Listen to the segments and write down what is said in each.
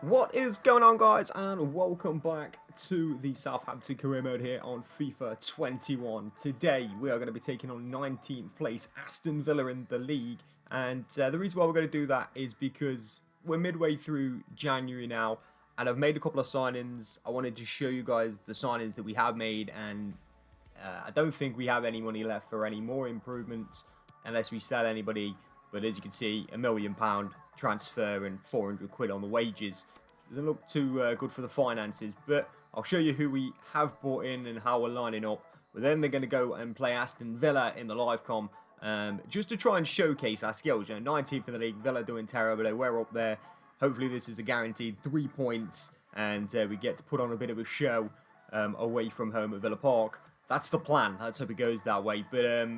What is going on, guys, and welcome back to the Southampton career mode here on FIFA 21. Today we are going to be taking on 19th place Aston Villa in the league, and the reason why we're going to do that is because we're midway through January now, and I've made a couple of signings. I wanted to show you guys the signings that we have made, and I don't think we have any money left for any more improvements unless we sell anybody. But as you can see, £1 million transfer and 400 quid on the wages. Doesn't look too good for the finances, but I'll show you who we have brought in and how we're lining up. But then they're going to go and play Aston Villa in the live com, just to try and showcase our skills. You know, 19th in the league, Villa doing terrible. We're up there. Hopefully this is a guaranteed 3 points, and we get to put on a bit of a show away from home at Villa Park. That's the plan. Let's hope it goes that way. But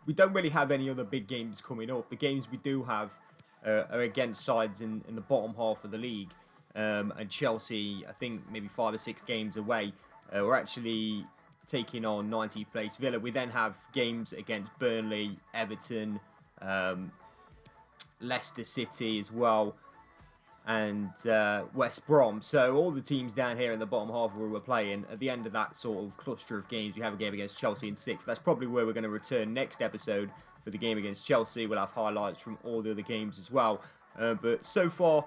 we don't really have any other big games coming up. The games we do have are against sides in the bottom half of the league. And Chelsea, I think maybe 5 or 6 games away. We're actually taking on 19th place Villa. We then have games against Burnley, Everton, Leicester City as well, and West Brom. So all the teams down here in the bottom half where we're playing, at the end of that sort of cluster of games, we have a game against Chelsea in 6th. That's probably where we're going to return next episode for the game against Chelsea. We'll have highlights from all the other games as well. But so far,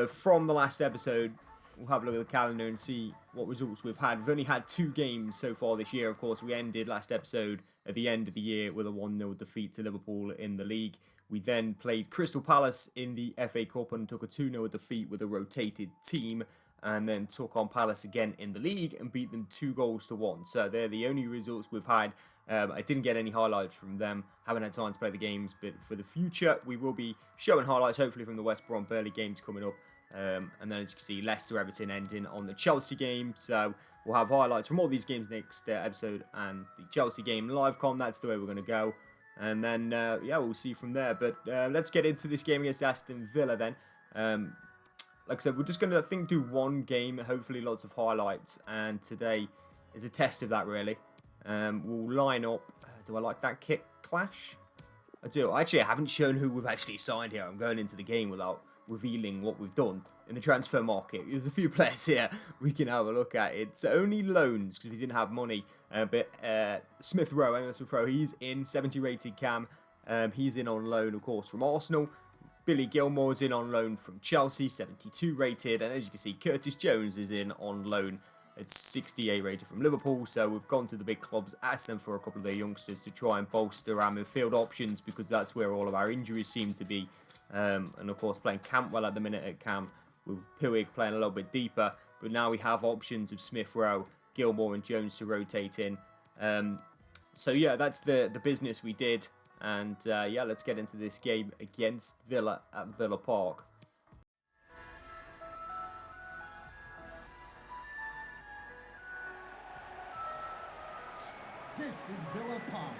from the last episode, we'll have a look at the calendar and see what results we've had. We've only had 2 games so far this year. Of course, we ended last episode at the end of the year with a 1-0 defeat to Liverpool in the league. We then played Crystal Palace in the FA Cup and took a 2-0 defeat with a rotated team, and then took on Palace again in the league and beat them 2-1. So they're the only results we've had. I didn't get any highlights from them. Haven't had time to play the games, but for the future, we will be showing highlights, hopefully from the West Brom Burnley games coming up. And then, as you can see, Leicester Everton ending on the Chelsea game. So we'll have highlights from all these games next episode, and the Chelsea game live com. That's the way we're going to go. And then, yeah, we'll see from there. But let's get into this game against Aston Villa then. Like I said, we're just going to, I think, do one game, hopefully lots of highlights. And today is a test of that, really. We'll line up. Do I like that kit clash? I do. Actually, I haven't shown who we've actually signed here. I'm going into the game without revealing what we've done in the transfer market. There's a few players here we can have a look at. It's only loans because we didn't have money. But Smith Rowe, he's in 70 rated cam. He's in on loan, of course, from Arsenal. Billy Gilmore's in on loan from Chelsea, 72 rated. And as you can see, Curtis Jones is in on loan. It's 68 rated from Liverpool. So we've gone to the big clubs, asked them for a couple of their youngsters to try and bolster our midfield options, because that's where all of our injuries seem to be. And of course, playing Campbell at the minute at Cam, with Puig playing a little bit deeper. But now we have options of Smith Rowe, Gilmore and Jones to rotate in. So yeah, that's the business we did. And yeah, let's get into this game against Villa at Villa Park. This is Villa Park.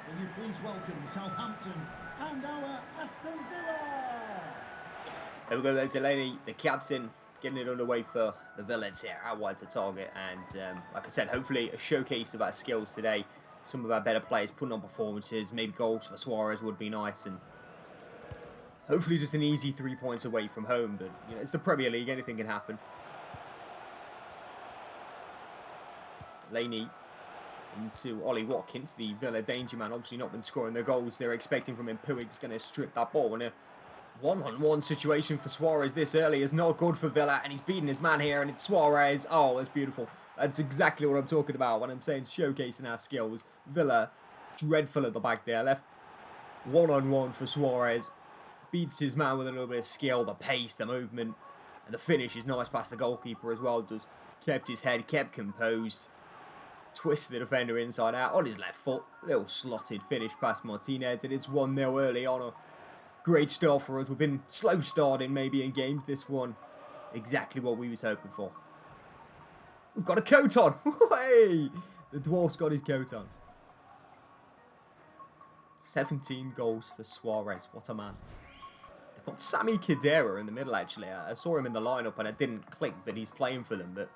Will you please welcome Southampton and our Aston Villa? There we go there, Delaney, the captain, getting it underway for the Villains here, out wide to target. And like I said, hopefully a showcase of our skills today. Some of our better players putting on performances, maybe goals for Suarez would be nice. And hopefully just an easy 3 points away from home. But you know, it's the Premier League, anything can happen. Delaney into Ollie Watkins, the Villa danger man. Obviously not been scoring the goals they're expecting from him. Puig's going to strip that ball. And a one-on-one situation for Suarez this early is not good for Villa. And he's beating his man here. And it's Suarez. Oh, that's beautiful. That's exactly what I'm talking about when I'm saying showcasing our skills. Villa, dreadful at the back there. Left one-on-one for Suarez. Beats his man with a little bit of skill, the pace, the movement. And the finish is nice past the goalkeeper as well. Just kept his head, kept composed. Twist the defender inside out on his left foot. Little slotted finish past Martinez. And it's 1-0 early on. A great start for us. We've been slow starting maybe in games. This one, exactly what we was hoping for. We've got a coat on. Hey! The dwarf's got his coat on. 17 goals for Suarez. What a man. They've got Sami Khedira in the middle, actually. I saw him in the lineup and I didn't click that he's playing for them. But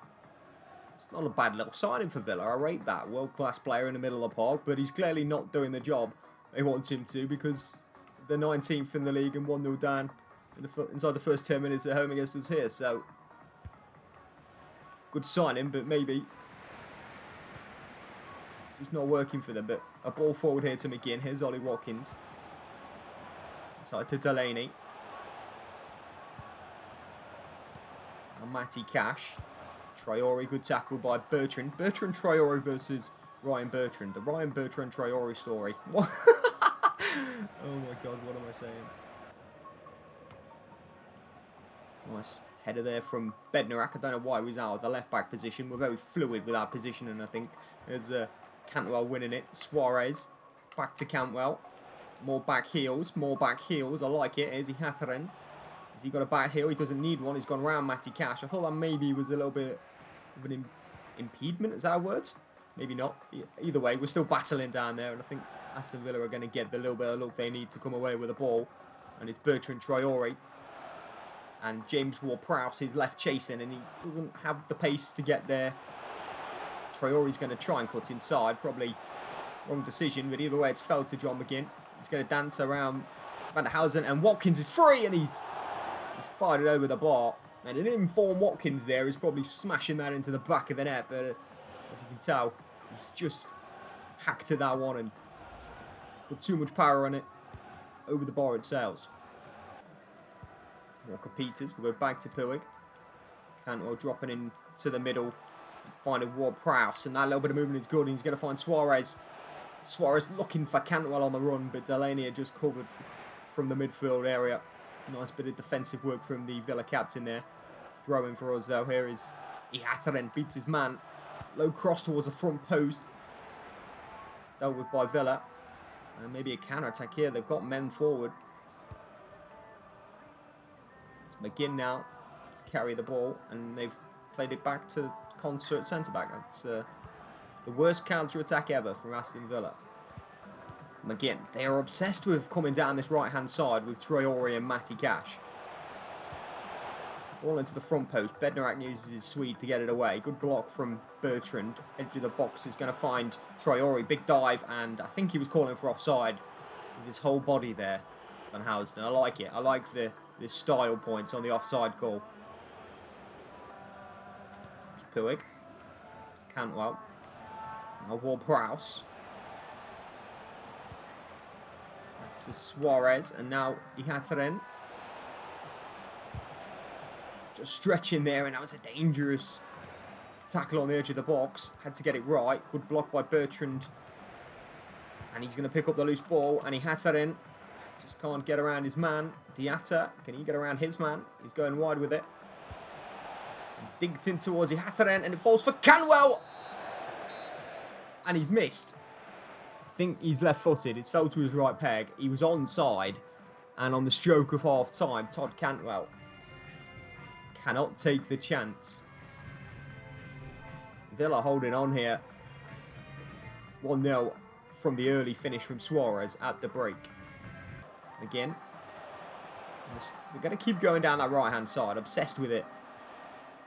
it's not a bad little signing for Villa. I rate that. World-class player in the middle of the park. But he's clearly not doing the job they want him to, because they're 19th in the league and 1-0 down. inside the first 10 minutes at home against us here. So, good signing, but maybe just not working for them. But a ball forward here to McGinn. Here's Ollie Watkins. Inside to Delaney. And Matty Cash. Traore, good tackle by Bertrand. Bertrand Traore versus Ryan Bertrand. The Ryan Bertrand Traore story. What? Oh my god, what am I saying? Nice header there from Bednarak. I don't know why he was out of the left back position. We're very fluid with our positioning, I think. There's Cantwell winning it. Suarez back to Cantwell. More back heels. More back heels. I like it. Here's Hataren. Has he got a back heel? He doesn't need one. He's gone round Matty Cash. I thought that maybe was a little bit of an impediment. Is that a word? Maybe not. Either way, we're still battling down there. And I think Aston Villa are going to get the little bit of look they need to come away with the ball. And it's Bertrand Traore. And James Ward-Prowse is left chasing. And he doesn't have the pace to get there. Traore's going to try and cut inside. Probably wrong decision. But either way, it's fell to John McGinn. He's going to dance around Van der Hausen. And Watkins is free. And he's fired it over the bar. And an informed Watkins there is probably smashing that into the back of the net. But as you can tell, he's just hacked to that one and put too much power on it. Over the bar it sails. Walker Peters. We'll go back to Puig. Cantwell dropping into the middle. Finding Ward-Prowse. And that little bit of movement is good. And he's going to find Suarez. Suarez looking for Cantwell on the run. But Delaney had just covered from the midfield area. Nice bit of defensive work from the Villa captain there. Throwing for us though. Here is Ihataren. Beats his man. Low cross towards the front post. Dealt with by Villa. And maybe a counter-attack here. They've got men forward. It's McGinn now to carry the ball. And they've played it back to Concert centre-back. That's the worst counter-attack ever from Aston Villa. McGinn. They are obsessed with coming down this right-hand side with Traore and Matty Cash. Ball into the front post. Bednarak uses his Swede to get it away. Good block from Bertrand. Edge of the box is going to find Traore. Big dive, and I think he was calling for offside with his whole body there. Van Housen. I like it. I like the style points on the offside call. Puig. Cantwell. Now Ward-Prowse. To Suarez, and now Ihataren. Just stretching there, and that was a dangerous tackle on the edge of the box. Had to get it right. Good block by Bertrand. And he's going to pick up the loose ball, and Ihataren just can't get around his man. Diatta, can he get around his man? He's going wide with it. And digged in towards Ihataren, and it falls for Cantwell! And he's missed. I think he's left-footed. It's fell to his right peg. He was onside, and on the stroke of half-time, Todd Cantwell cannot take the chance. Villa holding on here. 1-0 from the early finish from Suarez at the break. Again, they're going to keep going down that right-hand side. Obsessed with it.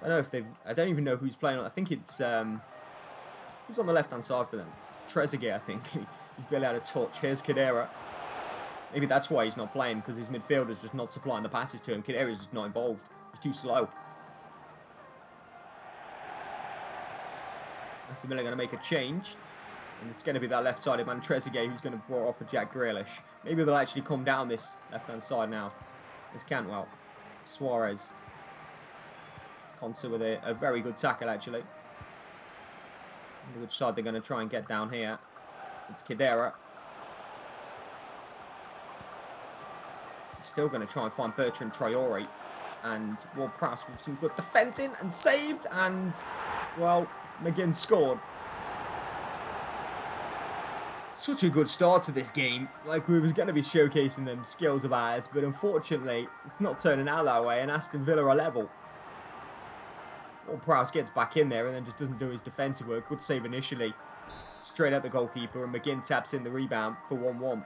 I don't even know who's playing on. I think it's who's on the left-hand side for them. Trezeguet, I think. He's barely out of touch. Here's Khedira. Maybe that's why he's not playing, because his midfielder's just not supplying the passes to him. Khedira's just not involved. He's too slow. Aston Villa going to make a change. And it's going to be that left-sided man, Trezeguet, who's going to brought off for Jack Grealish. Maybe they'll actually come down this left-hand side now. It's Cantwell. Suarez. Conser with a very good tackle, actually. Which side they're going to try and get down here. It's Khedira. Still going to try and find Bertrand Traore. And Ward-Prowse with some good defending and saved. And, well, McGinn scored. Such a good start to this game. Like, we were going to be showcasing them skills of ours. But unfortunately, it's not turning out that way. And Aston Villa are level. Ward-Prowse gets back in there and then just doesn't do his defensive work. Good save initially. Straight at the goalkeeper, and McGinn taps in the rebound for 1-1.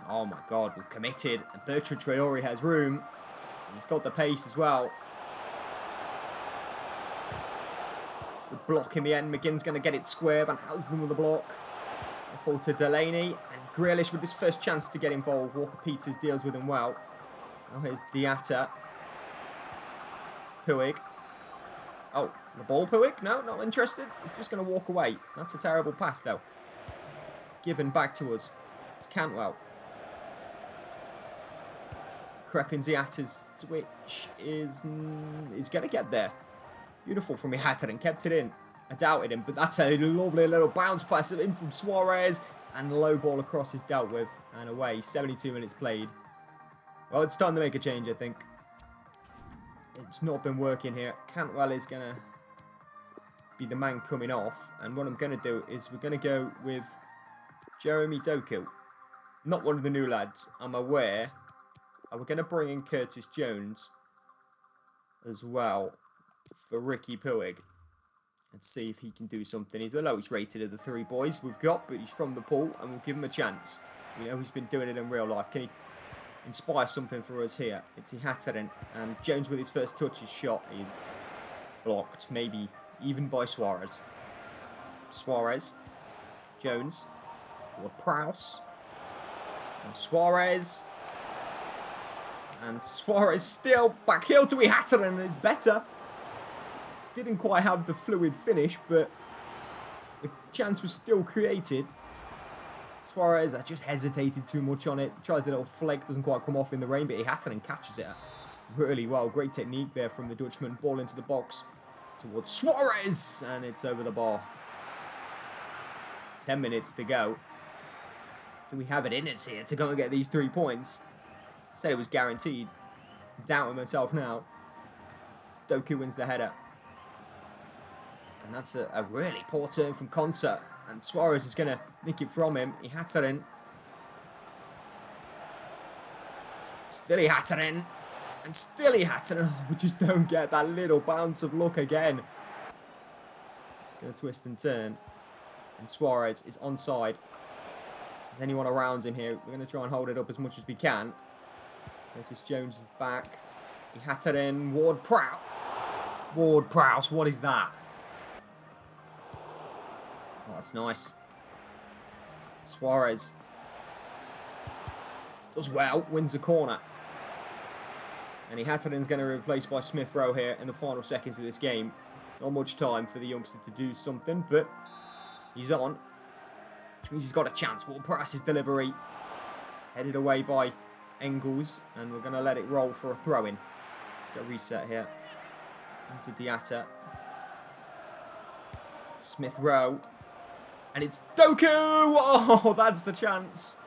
Oh my god, we're committed. Bertrand Traore has room. He's got the pace as well. Good block in the end. McGinn's going to get it square. Van Housen with the block. A fall to Delaney. And Grealish with his first chance to get involved. Walker-Peters deals with him well. Now here's Diatta. Puig. Oh, the ball, Puig? No, not interested. He's just going to walk away. That's a terrible pass, though. Given back to us. It's Cantwell. Crepin Diatta's switch is going to get there. Beautiful from Diatta and kept it in. I doubted him, but that's a lovely little bounce pass in from Suarez. And the low ball across is dealt with and away. 72 minutes played. Well, it's time to make a change, I think. It's not been working here. Cantwell is going to be the man coming off. And what I'm going to do is we're going to go with Jeremy Doku. Not one of the new lads, I'm aware. And we're going to bring in Curtis Jones as well for Ricky Puig. Let's see if he can do something. He's the lowest rated of the three boys we've got, but he's from the pool and we'll give him a chance. We know he's been doing it in real life. Can he inspire something for us here? It's Ihattaren, and Jones with his first touch, his shot is blocked, maybe even by Suarez. Suarez, Jones, Ward-Prowse, and Suarez. And Suarez still back heel to Ihattaren, and it's better. Didn't quite have the fluid finish, but the chance was still created. Suarez, I just hesitated too much on it. Tries a little flake, doesn't quite come off in the rain, but Ihattaren catches it really well. Great technique there from the Dutchman. Ball into the box towards Suarez, and it's over the bar. 10 minutes to go. Do we have it in us here to go and get these 3 points? I said it was guaranteed. Doubting myself now. Doku wins the header. And that's a really poor turn from Konsa. And Suarez is going to nick it from him. Ihattaren. Still Ihattaren. And still Ihattaren. Oh, we just don't get that little bounce of luck again. Going to twist and turn. And Suarez is onside. There's anyone around him here. We're going to try and hold it up as much as we can. Curtis Jones is back. Ihattaren. Ward-Prowse. Ward-Prowse. What is that? Oh, that's nice. Suarez does well, wins the corner. And Ihattaren's going to be replaced by Smith Rowe here in the final seconds of this game. Not much time for the youngster to do something, but he's on. Which means he's got a chance. Ward-Prowse's delivery. Headed away by Engels, and we're going to let it roll for a throw-in. Let's go reset here. Into Diatta. Smith Rowe. And it's Doku! Oh, that's the chance.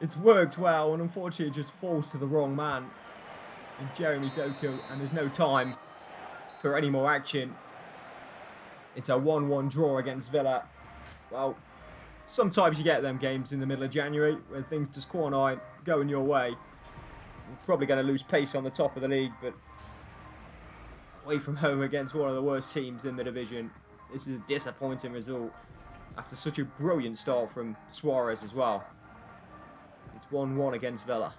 It's worked well, and unfortunately it just falls to the wrong man. And Jeremy Doku, and there's no time for any more action. It's a 1-1 draw against Villa. Well, sometimes you get them games in the middle of January where things just aren't going your way. You're probably going to lose pace on the top of the league, but away from home against one of the worst teams in the division, this is a disappointing result. After such a brilliant start from Suarez as well. It's 1-1 against Villa.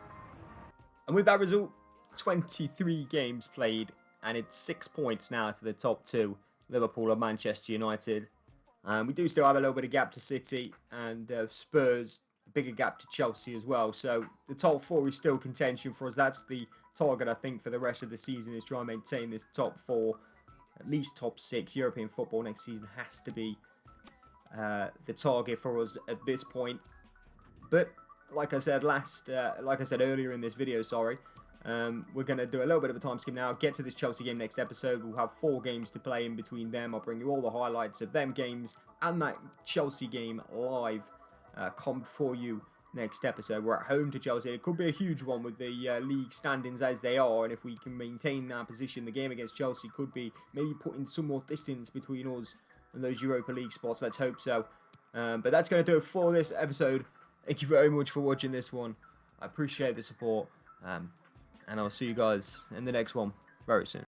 And with that result, 23 games played, and it's 6 points now to the top two, Liverpool and Manchester United. We do still have a little bit of gap to City, and Spurs, a bigger gap to Chelsea as well. So the top four is still contention for us. That's the target, I think, for the rest of the season, is try and maintain this top four, at least top six. European football next season has to be the target for us at this point. But like I said earlier in this video, we're going to do a little bit of a time skip now. Get to this Chelsea game next episode. We'll have 4 games to play in between them. I'll bring you all the highlights of them games and that Chelsea game live comped for you next episode. We're at home to Chelsea. It could be a huge one with the league standings as they are, and if we can maintain that position, the game against Chelsea could be maybe putting some more distance between us and those Europa League spots. Let's hope so. But that's going to do it for this episode. Thank you very much for watching this one. I appreciate the support. And I'll see you guys in the next one very soon.